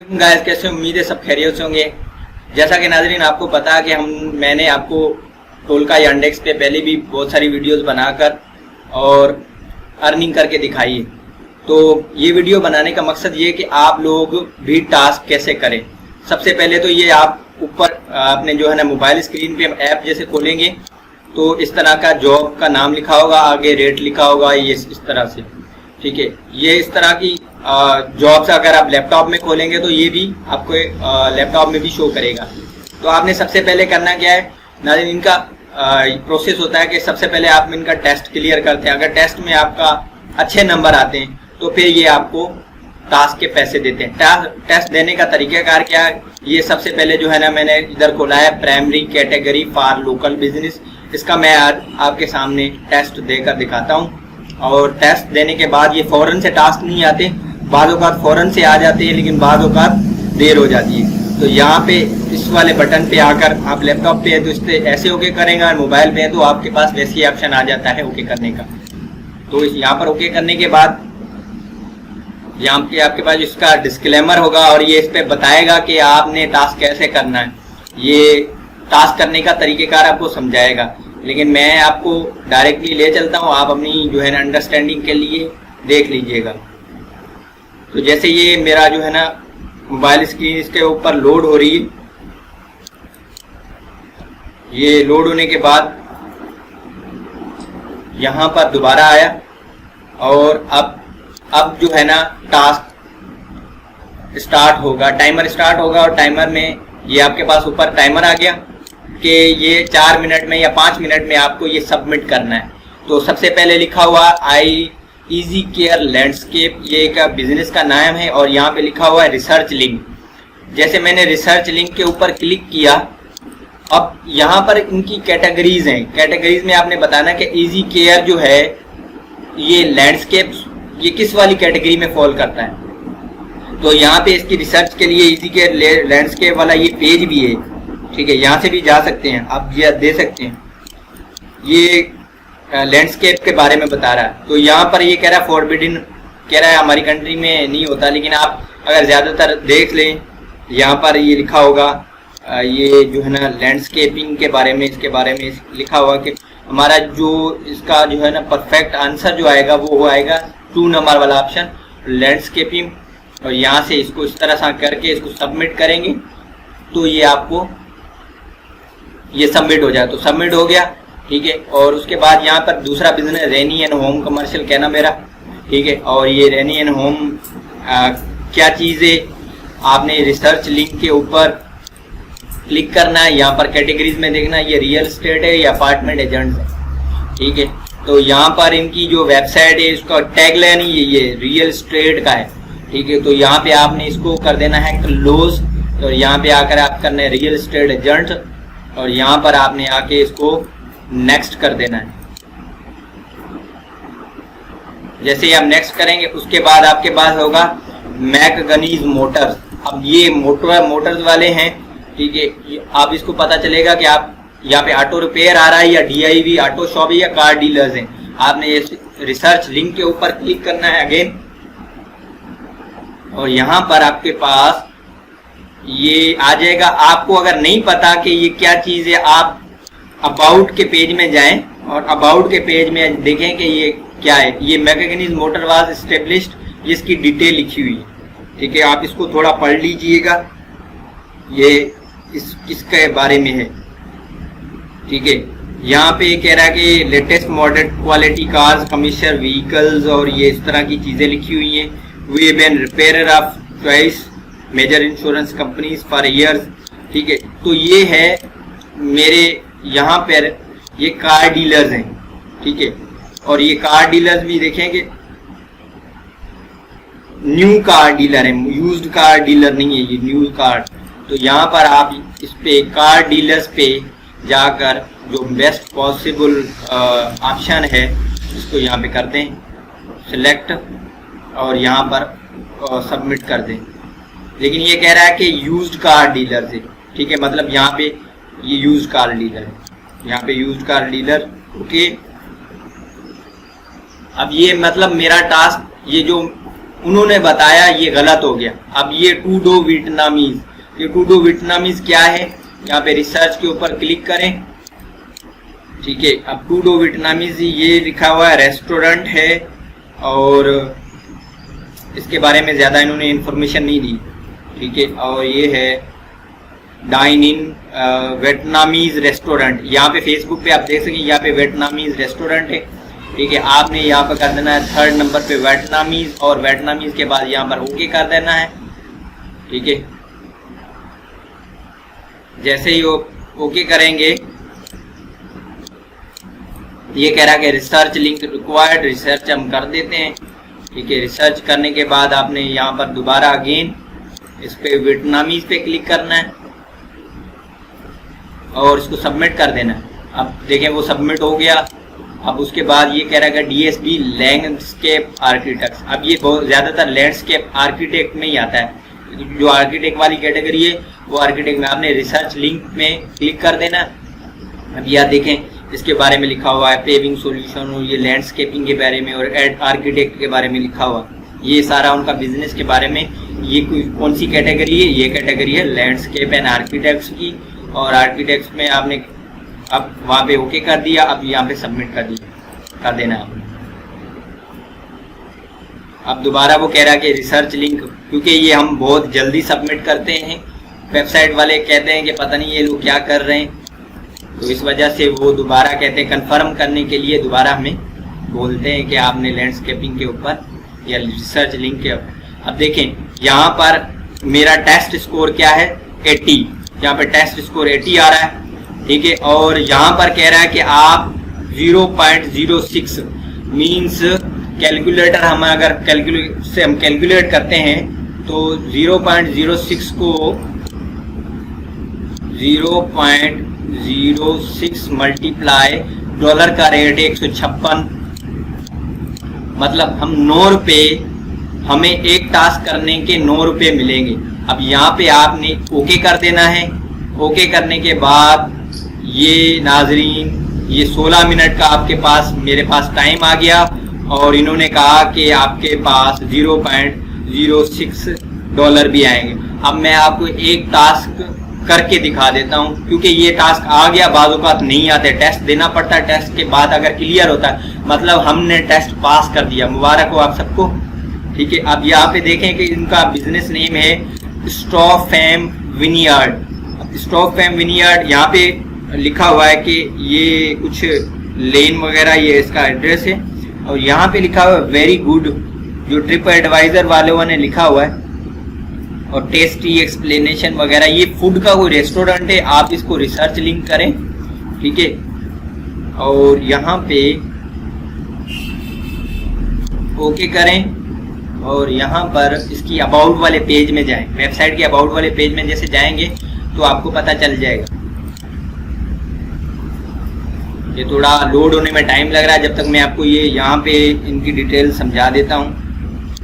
Guys, कैसे उम्मीद है सब खैरियत से होंगे। जैसा कि नाज़रीन आपको पता है कि मैंने आपको टोलका यांडेक्स पे पहले भी बहुत सारी वीडियोस बनाकर और अर्निंग करके दिखाई है। तो ये वीडियो बनाने का मकसद ये कि आप लोग भी टास्क कैसे करें। सबसे पहले तो ये आप ऊपर अपने जो है ना मोबाइल स्क्रीन पे ऐप जैसे खोलेंगे तो इस तरह का जॉब का नाम लिखा होगा, आगे रेट लिखा होगा, ये इस तरह से, ठीक है। ये इस तरह की जॉब्स अगर आप लैपटॉप में खोलेंगे तो ये भी आपको लैपटॉप में भी शो करेगा। तो आपने सबसे पहले करना क्या है नाज़रीन, इनका प्रोसेस होता है कि सबसे पहले आप इनका टेस्ट क्लियर करते हैं। अगर टेस्ट में आपका अच्छे नंबर आते हैं तो फिर ये आपको टास्क के पैसे देते हैं। टेस्ट देने का तरीकाकार क्या है, ये सबसे पहले जो है ना मैंने इधर खोला है primary category for local business. इसका मैं आज आपके सामने टेस्ट देकर दिखाता हूँ। और टेस्ट देने के बाद ये फौरन से टास्क नहीं आते, बाद औक़ात फौरन से आ जाते हैं, लेकिन बाद औक़ात देर हो जाती है। तो यहाँ पे इस वाले बटन पे आकर आप लैपटॉप पे है तो इससे ऐसे ओके करेंगे, और मोबाइल पे है तो आपके पास वैसे ही ऑप्शन आ जाता है ओके करने का। तो यहाँ पर ओके करने के बाद यहाँ पे आपके पास इसका डिस्क्लेमर होगा और ये इस पे बताएगा कि आपने टास्क कैसे करना है। ये टास्क करने का तरीक़ेकार आपको समझाएगा, लेकिन मैं आपको डायरेक्टली ले चलता हूँ, आप अपनी जो है ना अंडरस्टैंडिंग के लिए देख लीजिएगा। तो जैसे ये मेरा जो है ना मोबाइल स्क्रीन इसके ऊपर लोड हो रही है, ये लोड होने के बाद यहाँ पर दोबारा आया और अब जो है ना टास्क स्टार्ट होगा, टाइमर स्टार्ट होगा। और टाइमर में ये आपके पास ऊपर टाइमर आ गया कि ये 4 मिनट में या 5 मिनट में आपको ये सबमिट करना है। तो सबसे पहले लिखा हुआ आई इजी केयर लैंडस्केप, ये एक बिजनेस का नाम है और यहाँ पे लिखा हुआ है रिसर्च लिंक। जैसे मैंने रिसर्च लिंक के ऊपर क्लिक किया, अब यहाँ पर इनकी कैटेगरीज हैं। कैटेगरीज में आपने बताना कि इजी केयर जो है ये लैंडस्केप, ये किस वाली कैटेगरी में फॉल करता है। तो यहाँ पे इसकी रिसर्च के लिए इजी केयर लैंडस्केप वाला ये पेज भी है, ठीक है। यहाँ से भी जा सकते हैं आप, ये दे सकते हैं। ये लैंडस्केप के बारे में बता रहा है। तो यहाँ पर ये कह रहा है फॉरबिडन, कह रहा है हमारी कंट्री में नहीं होता, लेकिन आप अगर ज़्यादातर देख लें यहाँ पर ये लिखा होगा, ये जो है ना लैंडस्केपिंग के बारे में, इसके बारे में लिखा हुआ कि हमारा जो इसका जो है ना परफेक्ट आंसर जो आएगा वो आएगा 2 नंबर वाला ऑप्शन लैंडस्केपिंग। और यहाँ से इसको इस तरह से करके इसको सबमिट करेंगे तो ये आपको ये सबमिट हो जाए। तो सबमिट हो गया, ठीक है। और उसके बाद यहाँ पर दूसरा business rainy and home commercial कहना मेरा, ठीक है। और ये रेनी एंड होम क्या चीज़ है, आपने रिसर्च लिंक के ऊपर क्लिक करना है। यहाँ पर कैटेगरीज में देखना है, ये रियल एस्टेट है या अपार्टमेंट एजेंट्स है, ठीक है। तो यहाँ पर इनकी जो वेबसाइट है इसका टैगलाइन ही ये रियल एस्टेट का है, ठीक है। तो यहाँ पे आपने इसको कर देना है क्लोज, और यहाँ पे आकर आप करना है रियल एस्टेट एजेंट, और यहाँ पर आपने आके इसको नेक्स्ट कर देना है। जैसे ही आप नेक्स्ट करेंगे उसके बाद आपके पास होगा मैकगनीज मोटर्स। अब ये मोटर्स वाले हैं, ठीक है। आप इसको पता चलेगा कि आप यहाँ पे ऑटो रिपेयर आ रहा है या DIV ऑटो शॉप है या कार डीलर्स हैं। आपने ये रिसर्च लिंक के ऊपर क्लिक करना है अगेन, और यहाँ पर आपके पास ये आ जाएगा। आपको अगर नहीं पता कि ये क्या चीज़ है, आप अबाउट के पेज में जाएं और अबाउट के पेज में देखें कि ये क्या है। ये मैकगनीज मोटर वाज एस्टेब्लिश्ड, जिसकी डिटेल लिखी हुई है, ठीक है। आप इसको थोड़ा पढ़ लीजिएगा, ये किसके बारे में है, ठीक है। यहाँ पे कह रहा है कि latest model quality cars, commercial vehicles, और ये इस तरह की चीज़ें लिखी हुई हैं। We have been repairer of choice major insurance companies for years, ठीक है। तो ये है मेरे यहाँ पर ये कार डीलर्स हैं, ठीक है। और ये कार डीलर्स भी देखेंगे, न्यू कार डीलर है, यूज्ड कार डीलर नहीं है, ये न्यू कार। तो यहाँ पर आप इस पे कार डीलर्स पे जाकर जो बेस्ट पॉसिबल ऑप्शन है इसको यहाँ पे कर दें सिलेक्ट, और यहाँ पर सबमिट कर दें। लेकिन ये कह रहा है कि यूज्ड कार डीलर से, ठीक है। मतलब यहाँ पे ये यूज्ड कार डीलर है, यहाँ पे यूज्ड कार डीलर, ओके। अब ये मतलब मेरा टास्क, ये जो उन्होंने बताया ये गलत हो गया। अब ये टू डो वियतनामीज, ये टू डो वियतनामीज क्या है, यहाँ पे रिसर्च के ऊपर क्लिक करें, ठीक है। अब टू डो वियतनामीज ये लिखा हुआ है, रेस्टोरेंट है और इसके बारे में ज़्यादा इन्होंने इन्फॉर्मेशन नहीं दी, ठीक है। और ये है डाइन इन वियतनामीज रेस्टोरेंट, यहाँ पे फेसबुक पे आप देख सकें, यहाँ पे वियतनामीज रेस्टोरेंट है, ठीक है। आपने यहाँ पर कर देना है 3rd नंबर पे वियतनामीज, और वियतनामीज के बाद यहाँ पर ओके कर देना है, ठीक है। जैसे ही ओके करेंगे, ये कह रहा है कि रिसर्च लिंक रिक्वायर्ड, रिसर्च हम कर देते हैं, ठीक है। रिसर्च करने के बाद आपने यहाँ पर दोबारा अगेन इस पे वियतनामीज पे क्लिक करना है और इसको सबमिट कर देना है। अब देखें वो सबमिट हो गया। अब उसके बाद ये कह रहा है DSB लैंडस्केप आर्किटेक्ट। अब ये बहुत ज़्यादातर लैंडस्केप आर्किटेक्ट में ही आता है, जो आर्किटेक्ट वाली कैटेगरी है वो आर्किटेक्ट में। आपने रिसर्च लिंक में क्लिक कर देना। अब यह देखें इसके बारे में लिखा हुआ है, पेविंग सॉल्यूशन, और ये लैंडस्केपिंग के बारे में और आर्किटेक्ट के बारे में लिखा हुआ, ये सारा उनका बिजनेस के बारे में। ये कौन सी कैटेगरी है, ये कैटेगरी है लैंडस्केप एंड आर्किटेक्ट्स की, और आर्किटेक्ट्स में आपने अब वहाँ पे ओके कर दिया। अब यहाँ पे सबमिट कर देना है आपने। अब दोबारा वो कह रहा है कि रिसर्च लिंक, क्योंकि ये हम बहुत जल्दी सबमिट करते हैं, वेबसाइट वाले कहते हैं कि पता नहीं ये लोग क्या कर रहे हैं, तो इस वजह से वो दोबारा कहते हैं कंफर्म करने के लिए दोबारा हमें बोलते हैं कि आपने लैंडस्केपिंग के ऊपर या रिसर्च लिंक के ऊपर। अब देखें यहाँ पर मेरा टेस्ट स्कोर क्या है, 80, यहाँ पे टेस्ट स्कोर 80 आ रहा है, ठीक है। और यहाँ पर कह रहा है कि आप 0.06 मीन्स कैलकुलेटर, हम अगर हम कैलकुलेट करते हैं तो 0.06 को 0.06 मल्टीप्लाई डॉलर का रेट 156, मतलब हम 9 रुपये, हमें एक टास्क करने के 9 रुपये मिलेंगे। अब यहाँ पे आपने ओके कर देना है। ओके करने के बाद ये नाजरीन, ये 16 मिनट का आपके पास, मेरे पास टाइम आ गया, और इन्होंने कहा कि आपके पास 0.06 डॉलर भी आएंगे। अब मैं आपको एक टास्क करके दिखा देता हूँ, क्योंकि ये टास्क आ गया, बाज़ औक़ात नहीं आते, टेस्ट देना पड़ता है, टेस्ट के बाद अगर क्लियर होता है मतलब हमने टेस्ट पास कर दिया, मुबारक हो आप सबको, ठीक है। अब यहाँ पे देखें कि इनका बिजनेस नेम है स्टॉफैम विनियार्ड। स्टॉफैम विनियार्ड यहाँ पे लिखा हुआ है कि ये कुछ लेन वगैरह, ये इसका एड्रेस है, और यहाँ पे लिखा हुआ है वेरी गुड, जो ट्रिप एडवाइजर वालों ने लिखा हुआ है, और टेस्टी एक्सप्लेनेशन वगैरह। ये फूड का कोई रेस्टोरेंट है, आप इसको रिसर्च लिंक करें, ठीक है। और यहाँ पे ओके करें, और यहाँ पर इसकी अबाउट वाले पेज में जाएं, वेबसाइट के अबाउट वाले पेज में जैसे जाएंगे तो आपको पता चल जाएगा। ये थोड़ा लोड होने में टाइम लग रहा है, जब तक मैं आपको ये यहाँ पे इनकी डिटेल समझा देता हूँ।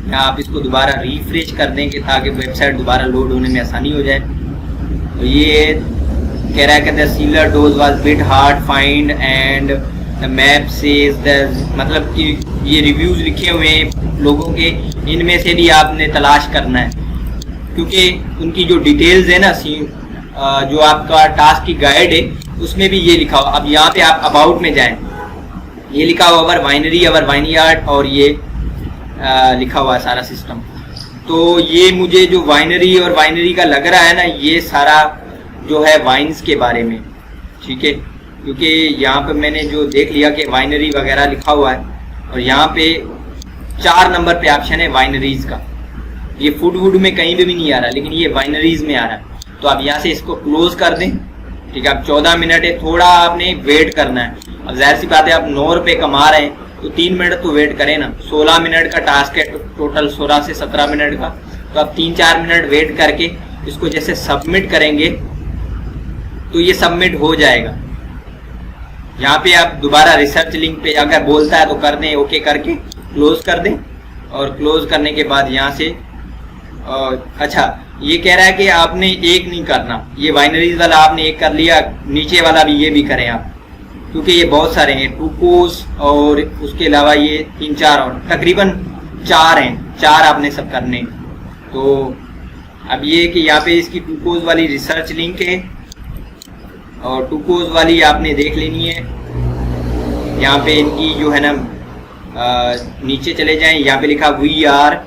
या आप इसको दोबारा रिफ्रेश कर दें कि ताकि वेबसाइट दोबारा लोड होने में आसानी हो जाए। तो ये कह रहा है कि the sealer dose was bit hard find and the map says the, मतलब कि ये रिव्यूज लिखे हुए हैं लोगों के, इनमें से भी आपने तलाश करना है, क्योंकि उनकी जो डिटेल्स है ना, जो आपका टास्क की गाइड है उसमें भी ये लिखा हुआ। अब यहाँ पे आप अबाउट में जाएं, ये लिखा हुआ अवर वाइनरी, अवर वाइनयार्ड, और ये लिखा हुआ है सारा सिस्टम। तो ये मुझे जो वाइनरी और वाइनरी का लग रहा है ना, ये सारा जो है वाइन्स के बारे में, ठीक है, क्योंकि यहाँ पे मैंने जो देख लिया कि वाइनरी वगैरह लिखा हुआ है, और यहाँ पे 4 नंबर पे ऑप्शन है वाइनरीज का। ये फूड वुड में कहीं पे भी नहीं आ रहा, लेकिन ये वाइनरीज में आ रहा है। तो आप यहाँ से इसको क्लोज कर दें, ठीक है। अब 14 मिनट है, थोड़ा आपने वेट करना है। अब जाहिर सी बात है, आप 9 रुपये कमा रहे हैं तो 3 मिनट तो वेट करें ना। 16 मिनट का टास्क है, टोटल 16 से 17 मिनट का, तो आप 3-4 मिनट वेट करके इसको जैसे सबमिट करेंगे तो ये सबमिट हो जाएगा। यहाँ पे आप दोबारा रिसर्च लिंक पे अगर बोलता है तो कर दें, ओके करके क्लोज कर दें, और क्लोज करने के बाद यहाँ से अच्छा ये कह रहा है कि आपने एक नहीं करना, ये वाइनरीज वाला आपने एक कर लिया, नीचे वाला भी ये भी करें आप, क्योंकि ये बहुत सारे हैं, टूकोस और उसके अलावा ये 3-4 और तकरीबन 4 हैं। 4 आपने सब करने। तो अब ये कि यहाँ पे इसकी टूकोज वाली रिसर्च लिंक है और टूकोज वाली आपने देख लेनी है। यहाँ पे इनकी जो है ना नीचे चले जाएं, यहाँ पे लिखा we are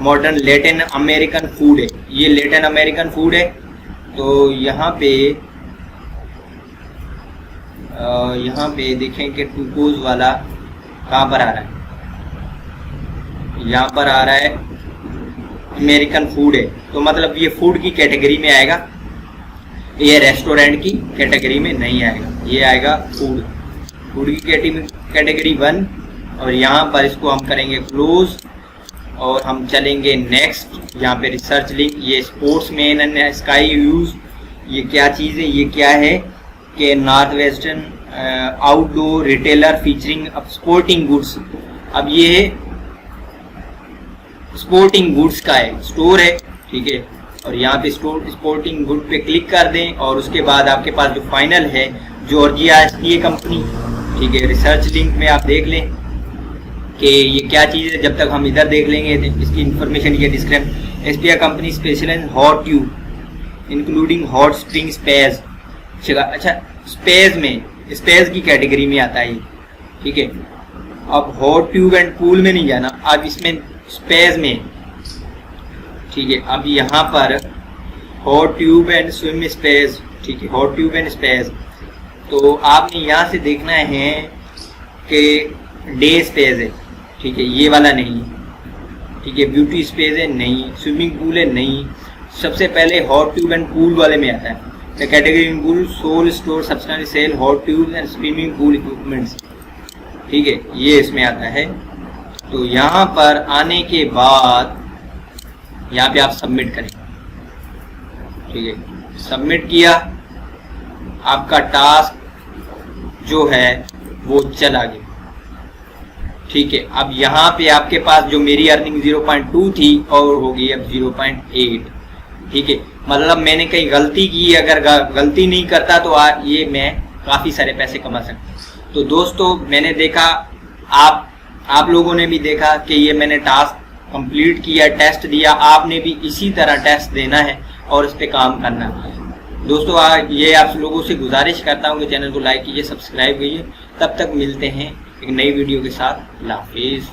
modern Latin American food है, ये लैटिन अमेरिकन फूड है। तो यहाँ पे देखें कि टूकोज वाला कहाँ पर आ रहा है, यहाँ पर आ रहा है अमेरिकन फूड है। तो मतलब ये फूड की कैटेगरी में आएगा, ये रेस्टोरेंट की कैटेगरी में नहीं आएगा, ये आएगा फूड की कैटेगरी 1। और यहाँ पर इसको हम करेंगे क्लोज और हम चलेंगे नेक्स्ट। यहाँ पे रिसर्च लिंक, ये sports man and sky use, ये क्या चीज़ है, ये क्या है कि north western outdoor retailer featuring sporting goods. अब ये स्पोर्टिंग गुड्स का है, स्टोर है, ठीक है। और यहाँ पे स्पोर्टिंग गुड पे क्लिक कर दें और उसके बाद आपके पास जो फाइनल है जॉर्जिया एसपीए कंपनी, ठीक है। रिसर्च लिंक में आप देख लें कि ये क्या चीज़ है। जब तक हम इधर देख लेंगे इसकी इंफॉर्मेशन ये description. SPA company specialize hot tub including hot spring space. अच्छा, स्पेस की कैटेगरी में आता है ये, ठीक है। अब हॉट ट्यूब एंड पूल में नहीं जाना, अब इसमें स्पेस में, ठीक है। अब यहाँ पर hot tub and swim space, ठीक है, हॉट ट्यूब एंड स्पेस। तो आपने यहाँ से देखना है कि डे स्पेस है, ठीक है, ये वाला नहीं, ठीक है। ब्यूटी स्पेस है नहीं, स्विमिंग पूल है नहीं। सबसे पहले हॉट ट्यूब एंड पूल वाले में आता है the category pool soul store substance sale hot tub and swimming pool equipments, ठीक है, ये इसमें आता है। तो यहाँ पर आने के बाद यहाँ पे आप सबमिट करें, ठीक है। सबमिट किया, आपका टास्क जो है वो चला गया, ठीक है। अब यहाँ पे आपके पास जो मेरी अर्निंग 0.2 थी और हो गई अब 0.8, ठीक है। मतलब मैंने कहीं गलती की, अगर गलती नहीं करता तो ये मैं काफ़ी सारे पैसे कमा सकता। तो दोस्तों मैंने देखा, आप लोगों ने भी देखा कि ये मैंने टास्क कंप्लीट किया, टेस्ट दिया। आपने भी इसी तरह टेस्ट देना है और इस पर काम करना है। दोस्तों ये आप लोगों से गुजारिश करता हूँ कि चैनल को लाइक कीजिए, सब्सक्राइब कीजिए। तब तक मिलते हैं एक नई वीडियो के साथ। अल्लाह हाफिज़।